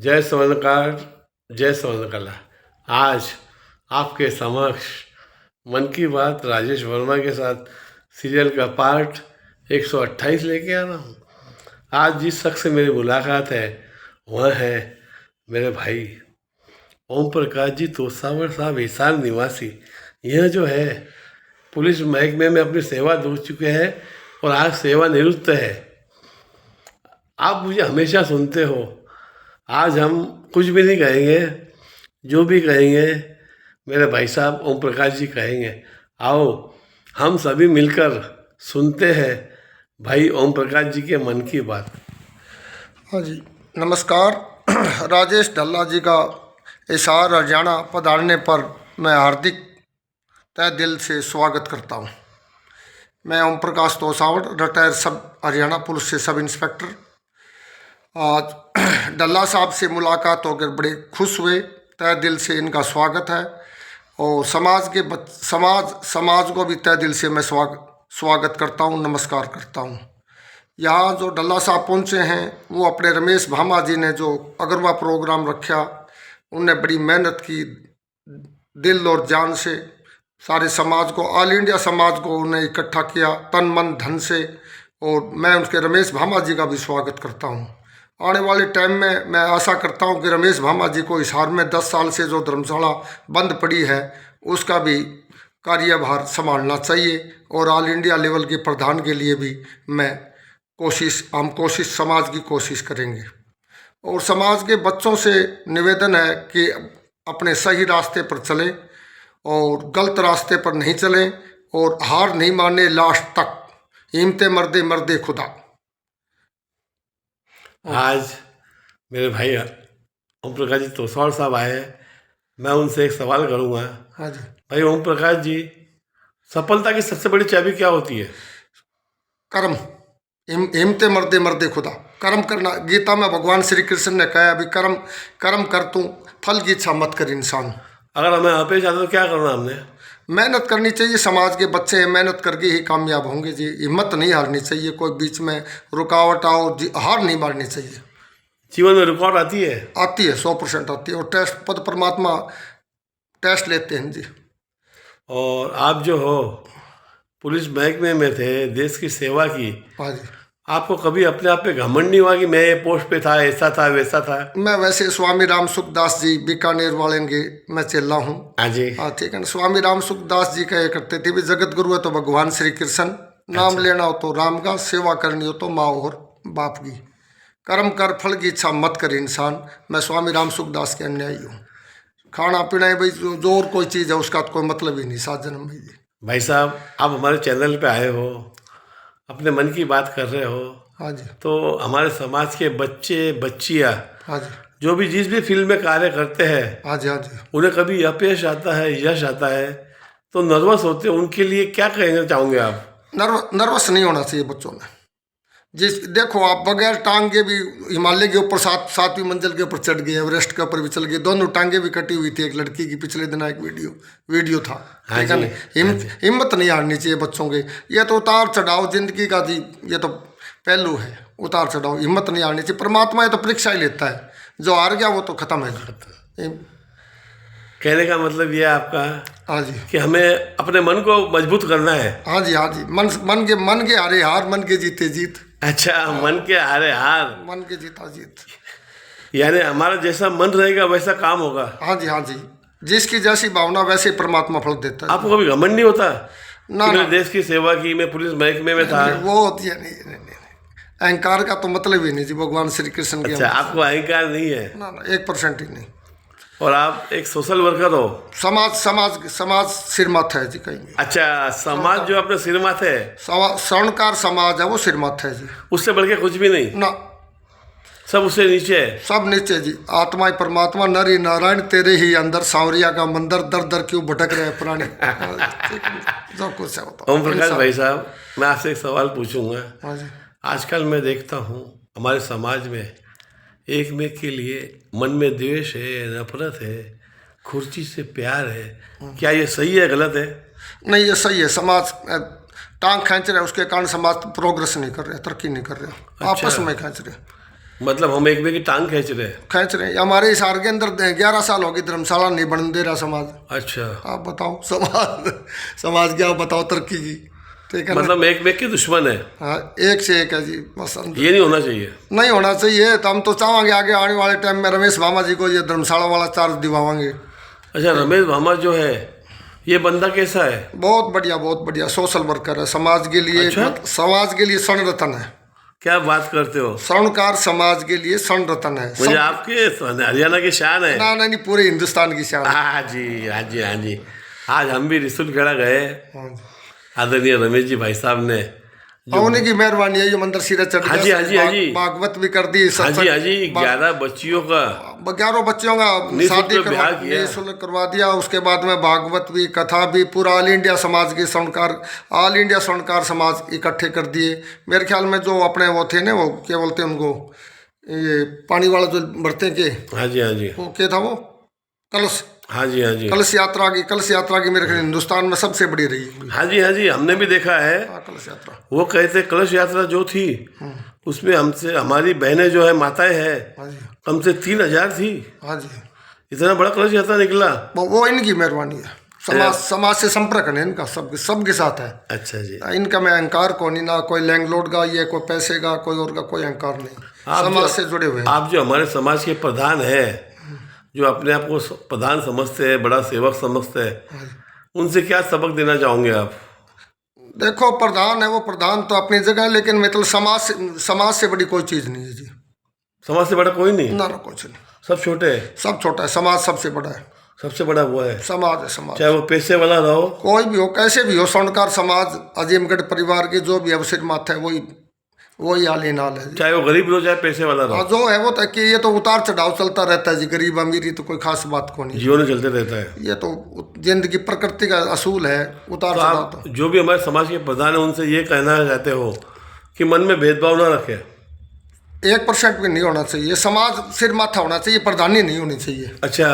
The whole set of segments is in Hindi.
जय स्वर्णकार, जय स्वर्णकला। आज आपके समक्ष मन की बात राजेश वर्मा के साथ सीरियल का पार्ट 128 लेके आ रहा हूँ। आज जिस शख्स से मेरी मुलाकात है वह है मेरे भाई ओम प्रकाश जी तोसावर साहब, हिसार निवासी। यह जो है पुलिस महकमे में अपनी सेवा दे चुके हैं और आज सेवानिवृत्त है। आप मुझे हमेशा सुनते हो। आज हम कुछ भी नहीं कहेंगे, जो भी कहेंगे मेरे भाई साहब ओम प्रकाश जी कहेंगे। आओ हम सभी मिलकर सुनते हैं भाई ओम प्रकाश जी के मन की बात। हाँ जी, नमस्कार। राजेश ढल्ला जी का हिसार हरियाणा पधारने पर मैं हार्दिक तहे दिल से स्वागत करता हूँ। मैं ओम प्रकाश तोसावड़, रिटायर सब हरियाणा पुलिस से सब इंस्पेक्टर। आज डल्ला साहब से मुलाकात होकर बड़े खुश हुए। तहे दिल से इनका स्वागत है और समाज को भी तहे दिल से मैं स्वागत करता हूँ, नमस्कार करता हूँ। यहाँ जो डल्ला साहब पहुँचे हैं वो अपने रमेश भामा जी ने जो अगरवा प्रोग्राम रखा, उनने बड़ी मेहनत की, दिल और जान से सारे समाज को, ऑल इंडिया समाज को उन्हें इकट्ठा किया तन मन धन से। और मैं उनके रमेश भामा जी का भी स्वागत करता हूँ। आने वाले टाइम में मैं आशा करता हूँ कि रमेश भामा जी को हिसार में 10 साल से जो धर्मशाला बंद पड़ी है उसका भी कार्यभार संभालना चाहिए और ऑल इंडिया लेवल के प्रधान के लिए भी हम कोशिश समाज की कोशिश करेंगे। और समाज के बच्चों से निवेदन है कि अपने सही रास्ते पर चलें और गलत रास्ते पर नहीं चलें और हार नहीं माने लास्ट तक, हिम्मते मर्दे मर्दे खुदा। आज मेरे भाई ओम प्रकाश जी तोसावड़ साहब आए हैं। मैं उनसे एक सवाल करूँगा। हाँ जी भाई ओम प्रकाश जी, सफलता की सबसे बड़ी चाबी क्या होती है? कर्म। हिम्मते मर्दे मर्दे खुदा। कर्म करना। गीता में भगवान श्री कृष्ण ने कहा अभी कर्म कर तू, फल की इच्छा मत कर इंसान। अगर हमें अपेश आता तो क्या करना हमने? मेहनत करनी चाहिए। समाज के बच्चे हैं, मेहनत करके ही कामयाब होंगे जी। हिम्मत नहीं हारनी चाहिए, कोई बीच में रुकावट आओ हार नहीं मारनी चाहिए। जीवन में रुकावट आती है? आती है, 100% आती है। और टेस्ट पद परमात्मा टेस्ट लेते हैं जी। और आप जो हो पुलिस महकमे में थे, देश की सेवा की, हाँ जी। आपको कभी अपने आप पे घमंड नहीं हुआ कि मैं ये पोस्ट पे था, ऐसा था वैसा था? मैं वैसे स्वामी राम सुखदास जी बीकानेर वाले के मैं चेला हूँ। हाँ जी। हाँ ठीक है ना। स्वामी राम सुखदास जी कहा करते थे भी जगत गुरु है तो भगवान श्री कृष्ण, नाम लेना हो तो राम का, सेवा करनी हो तो माँ और बाप की, कर्म कर फल की इच्छा मत कर इंसान। मैं स्वामी राम सुखदास के अनुयायी हूँ। खाना पीना है भाई, जो और कोई चीज़ है उसका तो कोई मतलब ही नहीं सात जन्म में जी। भाई साहब, आप हमारे चैनल पे आए हो, अपने मन की बात कर रहे हो। हाँ जी। तो हमारे समाज के बच्चे बच्चियाँ, हाँ जी। जो भी जिस भी फील्ड में कार्य करते हैं, हाँ जी। हाँ जी। उन्हें कभी अपयश आता है, यश आता है तो नर्वस होते हैं। उनके लिए क्या कहना चाहोगे आप? नर्वस नहीं होना चाहिए बच्चों में। देखो आप बगैर टांग के भी हिमालय के ऊपर 7वीं मंजिल के ऊपर चढ़ गए, एवरेस्ट के ऊपर भी चल गए। दोनों टांगे भी कटी हुई थी एक लड़की की। पिछले दिन एक वीडियो था। हाँ ठीक है ना। हिम्मत नहीं हारनी चाहिए बच्चों के। ये तो उतार चढ़ाव जिंदगी का जी, ये तो पहलू है, उतार चढ़ाव। हिम्मत नहीं हारनी चाहिए। परमात्मा ये तो परीक्षा ही लेता है, जो हार गया वो तो खत्म है। कहने का मतलब ये आपका? हाँ जी। कि हमें अपने मन को मजबूत करना है। हाँ जी। हाँ जी। मन के हारे हार, मन के जीते जीत। अच्छा, मन के हारे हार, मन के जीता जीत। यानी हमारा जैसा मन रहेगा वैसा काम होगा। हाँ जी। हाँ जी। जिसकी जैसी भावना वैसे परमात्मा फल देता है। आपको कभी घमंड नहीं होता ना? मैंने देश की सेवा की, मैं पुलिस महकमे में था? वो होती है नहीं। अहंकार का तो मतलब ही नहीं जी भगवान श्री कृष्ण के। अच्छा, आपको अहंकार नहीं है? ना 1% ही नहीं। और आप एक सोशल वर्कर हो। समाज सिर माथा है जी कहेंगे। अच्छा, समाज जो अपने सिर माथे है, स्वर्णकार समाज है वो सिर माथा है जी। उससे बढ़ के कुछ भी नहीं ना, सब उससे नीचे है। सब नीचे जी। आत्मा ही परमात्मा, नर ही नारायण, तेरे ही अंदर सांवरिया का मंदिर, दर दर क्यों भटक रहे हैं प्राणी। जो कुछ है होता। ओम प्रकाश भाई साहब, मैं आपसे एक सवाल पूछूंगा। हाँ जी। आजकल मैं देखता हूँ हमारे समाज में एक में के लिए मन में द्वेष है, नफरत है, कुर्सी से प्यार है। क्या ये सही है, गलत है? नहीं, ये सही है। समाज टांग खींच रहे, उसके कारण समाज प्रोग्रेस नहीं कर रहे, तरक्की नहीं कर रहे। अच्छा। आपस में खींच रहे। मतलब हम एक की टांग खींच रहे हैं। खींच रहे हैं। हमारे हिसार के अंदर 11 साल हो गई धर्मशाला नहीं बन दे रहा समाज। अच्छा, आप बताओ समाज समाज क्या बताओ तरक्की की, ठीक है ना। मतलब एक के दुश्मन है। हाँ, एक से एक है जी, पसंद ये नहीं होना चाहिए। नहीं होना चाहिए। तो हम तो चाहेंगे आगे आने वाले टाइम में रमेश भामा जी को ये धर्मशाला वाला चार्ज दिवाएंगे। अच्छा, रमेश भामा जो है ये बंदा कैसा है? बहुत बढ़िया, बहुत बढ़िया सोशल वर्कर है, समाज के लिए अच्छा? समाज के लिए स्वर्ण रत्न है। क्या बात करते हो? स्वर्णकार समाज के लिए स्वर्ण रत्न है। मुझे आपके हरियाणा की शान है। ना नहीं, पूरे हिंदुस्तान की शान है। हाँ जी, हाँ जी, हाँ जी। आज हम भी रिसुलखेड़ा गए, हाँ जी। आदरणीय रमेश जी भाई साहब ने हाँ, उन्हीं की मेहरबानी है, ये मंदिर सिरे चढ़ हाँ जी, हाँ जी, हाँ जी। भागवत भी कर दी, हाँ जी, हाँ जी, 11 बच्चियों का 11 बच्चों का निःशुल्क शादी ब्याह किया। निःशुल्क करवा दिया। उसके बाद में भागवत भी, कथा भी, पूरा ऑल इंडिया समाज के स्वर्णकार, ऑल इंडिया स्वर्णकार समाज इकट्ठे कर दिए। मेरे ख्याल में जो अपने वो थे ना, वो क्या बोलते हैं उनको, ये पानी वाला जो बरते के, हाँ जी, हाँ जी, वो क्या था वो, कलश, हाँ जी, हाँ जी, कलश यात्रा की मेरे ख्याल हिंदुस्तान में सबसे बड़ी रही। हाँ जी, हाँ जी, हमने भी देखा है। हाँ, कलश यात्रा। वो कहते कलश यात्रा जो थी उसमें हमसे हमारी बहनें जो है माताएं हैं हाँ जी, कम से 3000 थी। हाँ जी। इतना बड़ा कलश यात्रा निकला। वो इनकी मेहरबानी है। समाज से संपर्क है इनका, सबके साथ है। अच्छा जी। इनका मैं अहंकार को नहीं, ना कोई लैंडलॉर्ड का, ये कोई पैसे का, कोई और का कोई अहंकार नहीं। समाज से जुड़े हुए हैं। आप जो हमारे समाज के प्रधान है, जो अपने आप को प्रधान समझते हैं, बड़ा सेवक समझते हैं, उनसे क्या सबक देना चाहोगे आप? देखो, प्रधान है वो प्रधान तो अपनी जगह है, लेकिन मतलब समाज से बड़ी कोई चीज़ नहीं है जी। समाज से बड़ा कोई नहीं? ना कुछ नहीं, सब छोटे हैं। सब छोटा है, समाज सबसे बड़ा है। सबसे बड़ा वो है समाज है, समाज। चाहे वो पैसे वाला रहो, कोई भी हो, कैसे भी हो, स्वर्णकार समाज, अजीमगढ़ परिवार के जो भी अवसर माथा है, वही हाल ही नाल है। चाहे वो गरीब रहो चाहे पैसे वाला रहो, जो है वो तो कि ये तो उतार चढ़ाव चलता रहता है जी। गरीब अमीरी तो कोई खास बात को नहीं, जीवन में चलते रहता है। ये तो जिंदगी प्रकृति का असूल है, उतार तो चढ़ाव। आप जो भी हमारे समाज के प्रधान है उनसे ये कहना चाहते हो कि मन में भेदभाव ना रखे? 1% भी नहीं होना चाहिए। समाज सिर माथा होना चाहिए, प्रधानी नहीं होनी चाहिए। अच्छा,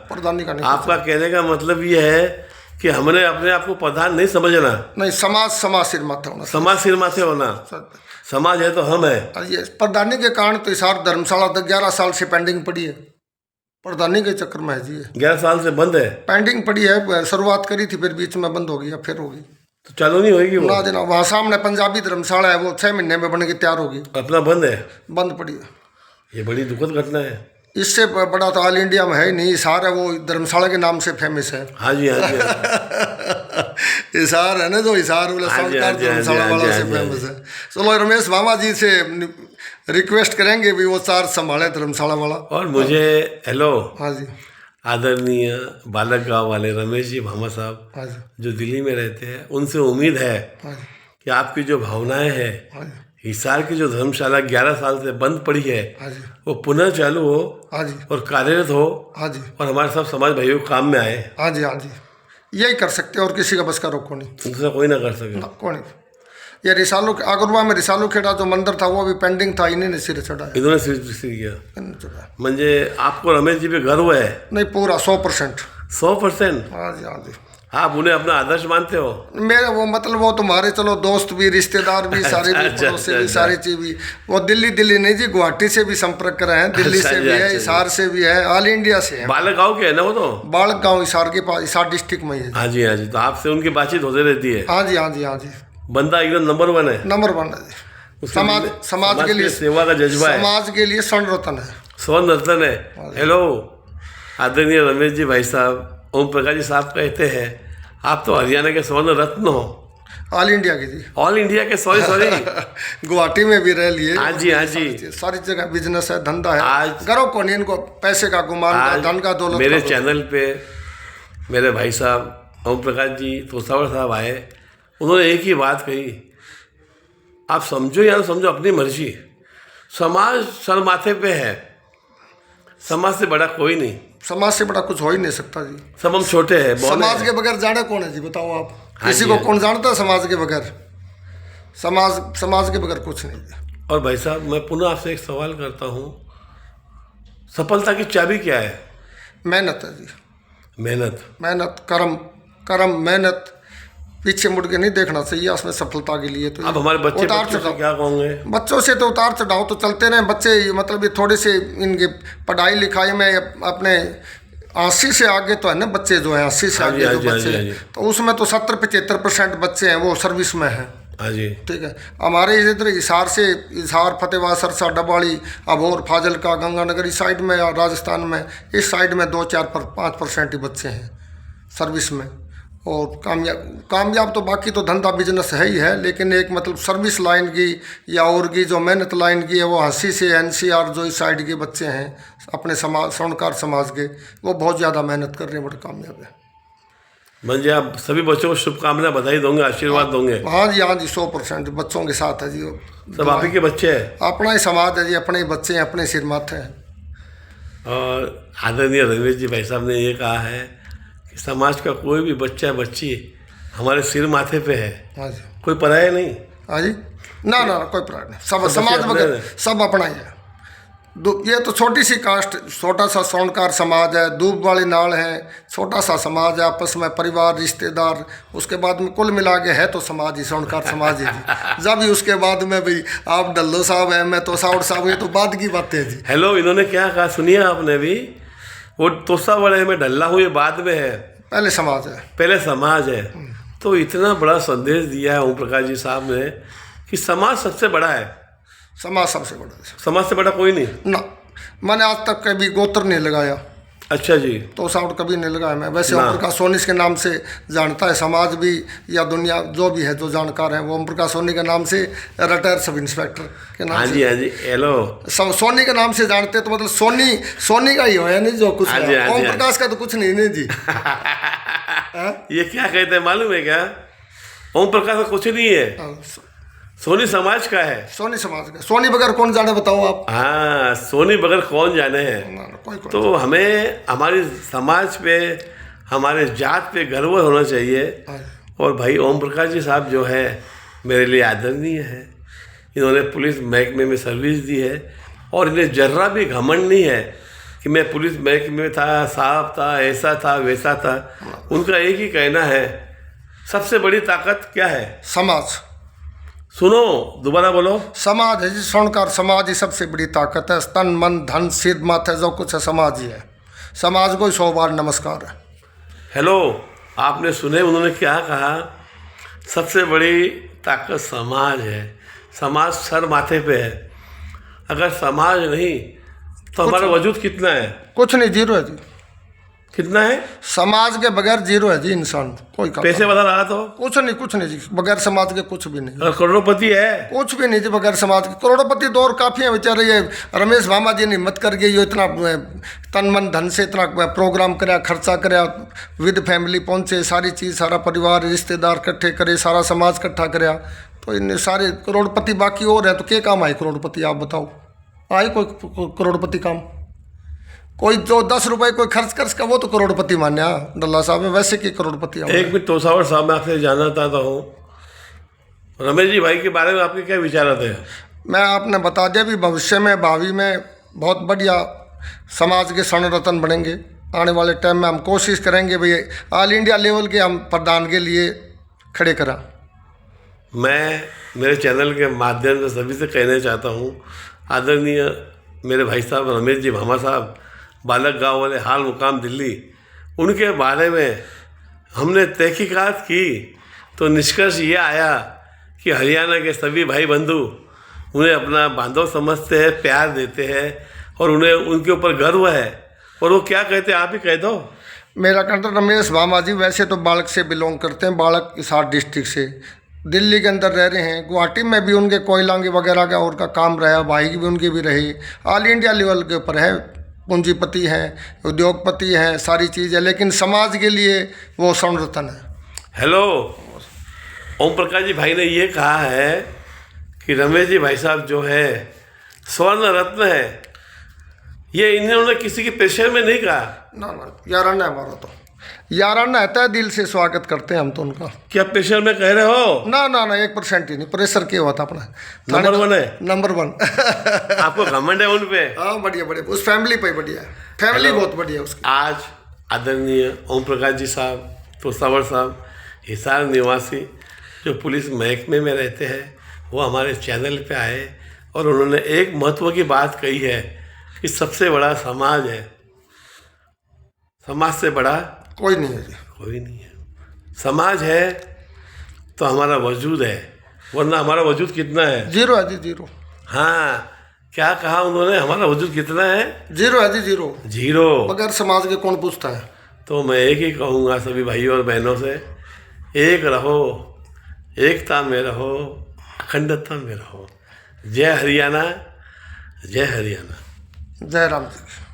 प्रधानी का नहीं, आपका कहने का मतलब ये है कि हमने अपने आप को प्रधान नहीं समझना, नहीं, समाज सिर माथा होना समाज सिर माथे होना। चाहिए। समाज है तो हम है। ये प्रधानी के कारण तो हिसार धर्मशाला तक 11 साल से पेंडिंग पड़ी है। प्रधानी के चक्कर में है जी, 11 साल से बंद है। पेंडिंग पड़ी है। शुरुआत करी थी, फिर बीच में बंद हो गई, फिर होगी। तो चालू नहीं होगी वो? ना देना, वहाँ सामने पंजाबी धर्मशाला है, वो 6 महीने में बन के तैयार होगी, अपना बंद है। बंद पड़ी है। ये बड़ी दुखद घटना है। इससे बड़ा तो ऑल इंडिया में है ही नहीं। हिसार है वो धर्मशाला के नाम से फेमस है। हाँ जी, हाँ जी, हाँ जी। हिसार है ना, जो हिसार वाला हाँ जी, स्वर्णकार हाँ जी, हाँ जी, धर्मशाला हाँ वाला जी, से हाँ जी, फेमस है। चलो रमेश भामा जी से रिक्वेस्ट करेंगे भी वो चार्ज संभाले धर्मशाला वाला। और मुझे हेलो हाँ जी, आदरणीय बालक गांव वाले रमेश जी भामा साहब हाँ जी, जो दिल्ली में रहते हैं, उनसे उम्मीद है हाँ जी, कि आपकी जो भावनाएं हैं, हाँ जी, हिसार की जो धर्मशाला 11 साल से बंद पड़ी है, हाँ जी, वो पुनः चालू हो हाँ जी, और कार्यरत हो हाँ जी, और हमारे सब समाज भाइयों को काम में आए। हाँ जी, हाँ जी, यही कर सकते हैं, और किसी का बस का रोको नहीं, दूसरा कोई ना कर सके। कौन नहीं। ये रिसालू अगरवा में रिसालू खेड़ा जो मंदिर था वो भी पेंडिंग था, इन्हीं ने सिर चढ़ाया। इन्होंने सिर किया। इन्होंने चढ़ाया। म्हणजे आपको रमेश जी पे गर्व है? नहीं, पूरा 100%। 100%? हाँ जी, हाँ जी। आप उन्हें अपना आदर्श मानते हो? मेरे वो मतलब वो तुम्हारे चलो दोस्त भी, रिश्तेदार भी, सारे भी, अच्छा, पड़ोसी भी, अच्छा। सारी चीज भी। वो दिल्ली नहीं जी, गुवाहाटी से भी संपर्क कर रहे हैं, दिल्ली अच्छा, से भी अच्छा, है, अच्छा। हिसार से भी है, ऑल इंडिया से है। बालक गाँव के है ना वो तो? बालक गांव हिसार के पास, हिसार डिस्ट्रिक्ट में ही है। हाँ जी, हाँ जी। तो आपसे उनकी बातचीत होती रहती है? हाँ जी, हाँ जी, हाँ जी। बंदा एकदम नंबर 1 है। नंबर 1 है जी। समाज के लिए सेवा का जज्बा है, समाज के लिए स्वर्ण रत्न है। स्वर्ण रत्न है। हेलो आदरणीय रमेश जी भाई साहब, ओम प्रकाश जी साहब कहते हैं आप तो हरियाणा के स्वर्ण रत्न हो। ऑल इंडिया के जी, ऑल इंडिया के, सॉरी गुवाहाटी में भी रह लिए। हाँ जी, हाँ जी। सारी जगह बिजनेस है, धंधा है। आज गर्व को नहीं इनको, पैसे का गुमान का, आज धन का, दौलत मेरे का। चैनल पे मेरे भाई साहब ओम प्रकाश जी तोसावर साहब आए, उन्होंने एक ही बात कही, आप समझो या ना समझो अपनी मर्जी, समाज सर माथे पे है, समाज से बड़ा कोई नहीं, समाज से बड़ा कुछ हो ही नहीं सकता जी। सब हम छोटे हैं। समाज के बगैर जाने कौन है जी, बताओ आप। हाँ किसी जी, को हाँ। कौन जानता है समाज के बगैर? समाज के बगैर कुछ नहीं। और भाई साहब मैं पुनः आपसे एक सवाल करता हूँ, सफलता की चाबी क्या है? मेहनत है जी, मेहनत। मेहनत, कर्म, मेहनत, पीछे मुड़ के नहीं देखना चाहिए उसमें सफलता के लिए। तो अब हमारे बच्चे उतार बच्चों से चढ़ाव, क्या कहोगे? बच्चों से तो उतार चढ़ाव तो चलते रहे। बच्चे मतलब ये थोड़े से इनके पढ़ाई लिखाई में अपने 80 से आगे तो है ना बच्चे, जो है 80 से हाँ जी, आगे हाँ जो जी, हाँ बच्चे जी, हाँ हैं, जी। तो उसमें तो 70-75% बच्चे हैं वो सर्विस में हैं। हाँ जी। ठीक है, हमारे इधर हिसार से, हिसार फतेहबाद सरसा डबाड़ी अबोर फाजिलका गंगानगर इस साइड में, और राजस्थान में इस साइड में 2-4-5% ही बच्चे हैं सर्विस में। और कामयाब तो बाकी तो धंधा बिजनेस है ही है, लेकिन एक मतलब सर्विस लाइन की या और की जो मेहनत लाइन की है वो हंसी से NCR जो इस साइड के बच्चे हैं अपने समाज स्वर्णकार समाज के, वो बहुत ज़्यादा मेहनत कर रहे हैं, बड़े कामयाब है। मंजे आप सभी बच्चों को शुभकामनाएं, बधाई दोगे, आशीर्वाद दोगे? हाँ जी, हाँ जी, 100% बच्चों के साथ है जी। सब आप ही के बच्चे हैं? अपना ही समाज है जी, अपने ही बच्चे हैं, अपने सिर माथे हैं। और आदरणीय रमेश जी भाई साहब ने ये कहा है कि समाज का कोई भी बच्चा बच्ची हमारे सिर माथे पे है, हाँ जी, कोई पराया नहीं। हाँ जी, ना ना कोई प्राण नहीं, सब सब समाज बच्चे अपने वगैरह हैं। सब अपना ही है। ये तो छोटी सी कास्ट, छोटा सा स्वर्णकार समाज है, दूब वाली नाल है, छोटा सा समाज है, आपस में परिवार रिश्तेदार, उसके बाद में कुल मिला के है तो समाज ही स्वर्णकार समाज है जी। जब ही उसके बाद में भाई आप डल्लो साहब हैं, मैं तोसावड़ साहब, ये तो बाद की बातें हैं जी। हेलो, इन्होंने क्या कहा सुनिए आपने भी? वो तोसा बड़े में ढल्ला हुए बाद में है, पहले समाज है। पहले समाज है। तो इतना बड़ा संदेश दिया है ओम प्रकाश जी साहब ने कि समाज सबसे बड़ा है, समाज सबसे बड़ा है। समाज से बड़ा कोई नहीं। ना, मैंने आज तक कभी गोत्र नहीं लगाया, अच्छा जी। तो साउंड कभी नहीं लगाया मैं। वैसे ना। ओम प्रकाश सोनी के नाम से जानता है समाज भी, या दुनिया जो भी है जो जानकार है, वो ओम प्रकाश सोनी के नाम से, रिटायर्ड सब इंस्पेक्टर के नाम हाँ से, जी, हाँ जी। हेलो, सब सोनी के नाम से जानते हैं, तो मतलब सोनी सोनी का ही हो, यानी जो कुछ हाँ है। जी, हाँ जी, ओम हाँ प्रकाश का तो कुछ नहीं नहीं जी। ये क्या कहते हैं मालूम है क्या? ओम प्रकाश का कुछ नहीं है, हाँ, सोनी समाज का है। सोनी समाज का, सोनी बगैर कौन जाने बताओ आप। हाँ, सोनी बगैर कौन जाने हैं। ना, ना, कोई तो हमें हमारी समाज पे, हमारे जात पे गर्व होना चाहिए। हाँ, और भाई ओम प्रकाश जी साहब जो है मेरे लिए आदरणीय है। इन्होंने पुलिस महकमे में सर्विस दी है और इन्हें जर्रा भी घमंड नहीं है कि मैं पुलिस महकमे में था, साहब था, ऐसा था, वैसा था। उनका एक ही कहना है, सबसे बड़ी ताकत क्या है? समाज। सुनो, दोबारा बोलो। समाज है जी, स्वर्णकार समाज ही सबसे बड़ी ताकत है। तन मन धन सिर माथे जो कुछ है समाज ही है। समाज को 100 बार नमस्कार है। हेलो, आपने सुने उन्होंने क्या कहा? सबसे बड़ी ताकत समाज है, समाज सर माथे पे है। अगर समाज नहीं तो हमारा वजूद कितना है? कुछ नहीं, जीरो है जी। कितना है? समाज के बगैर जीरो है जी इंसान, कोई काम पैसे वाला रहा तो कुछ नहीं जी, बगैर समाज के कुछ भी नहीं, अगर करोड़पति है कुछ भी नहीं जी बगैर समाज के। करोड़पति तो और काफ़ी है बेचारे, ये रमेश भामा जी ने हिम्मत करके ये इतना तन मन धन से इतना प्रोग्राम कराया, खर्चा कराया, विद फैमिली पहुँचे, सारी चीज़, सारा परिवार रिश्तेदार इकट्ठे करे, सारा समाज इकट्ठा कराया, तो इन सारे करोड़पति बाकी और है तो क्या काम आए करोड़पति? आप बताओ, आए कोई करोड़पति काम? कोई जो 10 रुपए कोई खर्च कर सका वो तो करोड़पति मान्या डल्ला साहब है, वैसे की करोड़पति हम। एक मिनट तोसावर साहब, मैं आपसे जानना चाहता हूँ रमेश जी भाई के बारे में आपके क्या विचार आते हैं? मैं आपने बता दिया भी, भविष्य में भावी में बहुत बढ़िया समाज के स्वर्ण रत्न बनेंगे। आने वाले टाइम में हम कोशिश करेंगे भाई ऑल इंडिया लेवल के हम प्रधान के लिए खड़े करा। मैं मेरे चैनल के माध्यम से सभी से कहना चाहता हूँ, आदरणीय मेरे भाई साहब रमेश जी भामा साहब, बालक गांव वाले, हाल मुकाम दिल्ली, उनके बारे में हमने तहकीकात की तो निष्कर्ष ये आया कि हरियाणा के सभी भाई बंधु उन्हें अपना बांधव समझते हैं, प्यार देते हैं और उन्हें उनके ऊपर गर्व है। और वो क्या कहते हैं, आप ही कह दो। मेरा कहता रमेश भामा जी वैसे तो बालक से बिलोंग करते हैं, बालक हिसार डिस्ट्रिक्ट से, दिल्ली के अंदर रह रहे हैं। गुवाहाटी में भी उनके कोयलांगे वगैरह का और का काम रहा, भाई की भी उनकी भी रही। ऑल इंडिया लेवल के ऊपर है, पूंजीपति हैं, उद्योगपति हैं, सारी चीज़ है, लेकिन समाज के लिए वो स्वर्ण रत्न है। हेलो, ओम प्रकाश जी भाई ने ये कहा है कि रमेश जी भाई साहब जो है स्वर्ण रत्न है। ये इन्होंने किसी के प्रेशर में नहीं कहा। ना ना, याराना है हमारा, तो याराना है, दिल से स्वागत करते हैं हम तो उनका। क्या प्रेशर में कह रहे हो? ना ना ना, 1% ही नहीं, प्रेशर क्या हुआ था अपना। नंबर 1 है, नंबर 1। आपको घमंड है उन पे? हाँ, बढ़िया बढ़िया, उस फैमिली पे बढ़िया है, फैमिली बहुत बढ़िया उसकी। आज आदरणीय ओम प्रकाश जी साहब, तोसावर साहब, हिसार निवासी जो पुलिस महकमे में रहते हैं वो हमारे चैनल पे आए और उन्होंने एक महत्व की बात कही है कि सबसे बड़ा समाज है, समाज से बड़ा कोई नहीं है जी। कोई नहीं है। समाज है तो हमारा वजूद है, वरना हमारा वजूद कितना है? जीरो है जी, जीरो। हाँ, क्या कहा उन्होंने, हमारा वजूद कितना है? जीरो है जी, जीरो। जीरो। बगैर समाज के कौन पूछता है? तो मैं एक ही कहूँगा सभी भाइयों और बहनों से, एक रहो, एकता में रहो, अखंडता में रहो। जय हरियाणा, जय हरियाणा। जय राम जी।